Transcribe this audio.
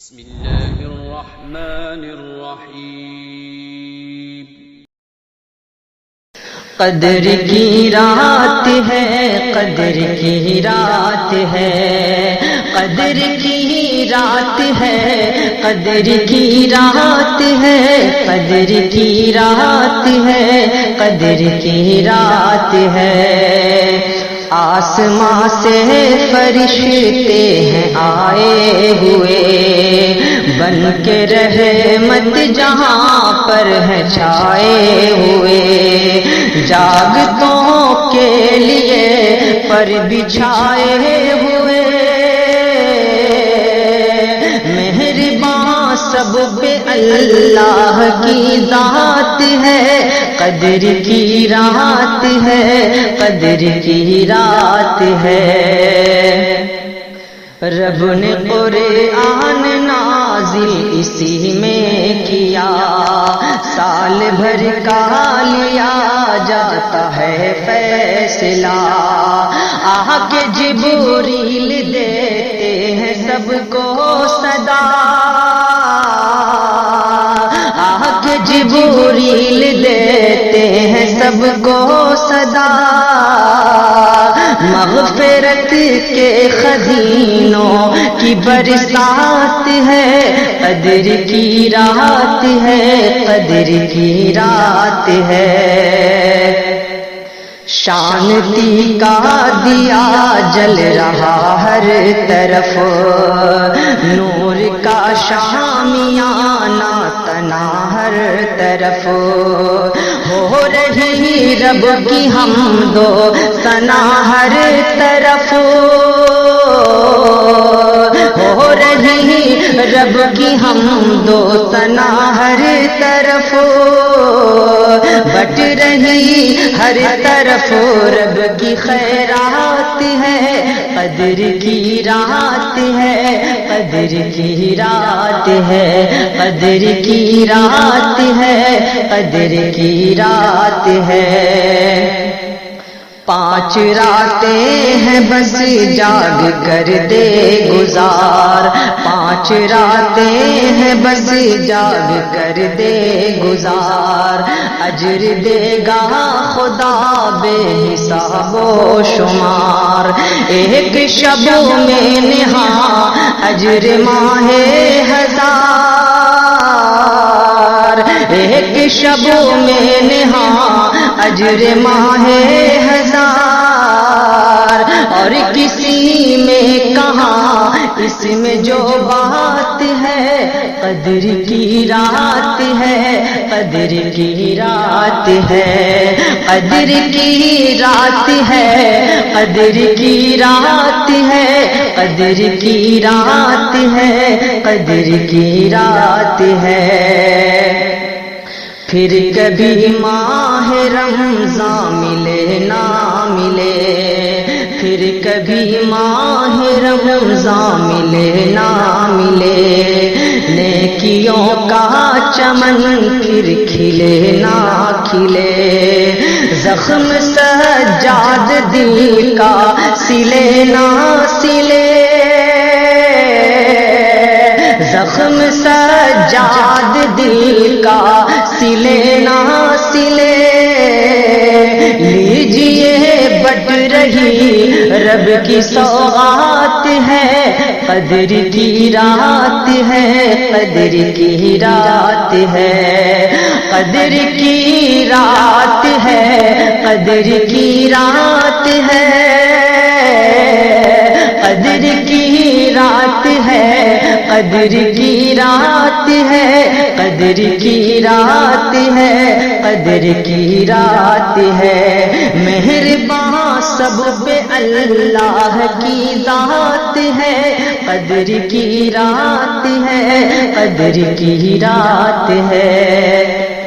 بسم اللہ الرحمن الرحیم۔ قدر کی رات ہے، قدر کی رات ہے، قدر کی رات ہے، قدر کی رات ہے، قدر کی رات ہے، قدر کی رات ہے۔ آسماں سے فرشتے ہیں آئے ہوئے، بن کے رحمت جہاں پر ہے چھائے ہوئے، جاگتوں کے لیے پر بچھائے ہوئے، مہرباں سب پہ اللہ کی ذات ہے، قدر کی رات ہے، قدر کی رات ہے۔ رب نے قرآن نازل اسی میں کیا، سال بھر کا لیا جاتا ہے فیصلہ، آ کے جبریل دیتے ہیں سب کو صدا، آ کے جبریل دیتے ہیں سب کو صدا، مغفرت کے خزینوں کی برسات ہے، قدر کی رات ہے، قدر کی رات ہے۔ شانتی کا دیا جل رہا ہر طرف، نور کا شامیانہ تنا ہر طرف، ہو رہی رب کی حمد و ثنا ہر طرف، ہو رہی رب کی حمد و ثنا ہر طرف، بٹ رہی ہر طرف رب کی خیرات ہے، قدر کی رات ہے، قدر کی رات ہے، قدر کی رات ہے، قدر کی رات ہے۔ 5 راتیں ہیں بس جاگ کر دے گزار، 5 راتیں ہیں بس جاگ کر دے گزار، اجر دے گا خدا بے حساب و شمار، ایک شب میں نہاں اجر ماہ ہزار، ایک شب میں نہاں اجر ماہ ہزار، اور کسی میں کہاں اس میں جو بات ہے، قدر کی رات ہے، قدر کی رات ہے، قدر کی رات ہے، قدر کی رات ہے، قدر کی رات ہے، قدر کی رات ہے۔ پھر کبھی ماہ رمضان ملے نہ ملے، پھر کبھی ماہ رمضان ملے نہ ملے، نیکیوں کا چمن پھر کھلے نہ کھلے، زخم سجاد دل کا سلے نہ سلے، زخم سجاد دل کا سلے نہ سلے، لیجئے بٹ رہی رب کی سوغات ہے، قدر کی رات ہے، قدر کی رات ہے، قدر کی رات ہے، قدر کی رات ہے، قدر کی رات ہے، قدر کی رات ہے، قدر کی رات ہے، قدر کی رات ہے۔ مہرباں سب پہ اللہ کی ذات ہے، قدر کی رات ہے، قدر کی رات ہے۔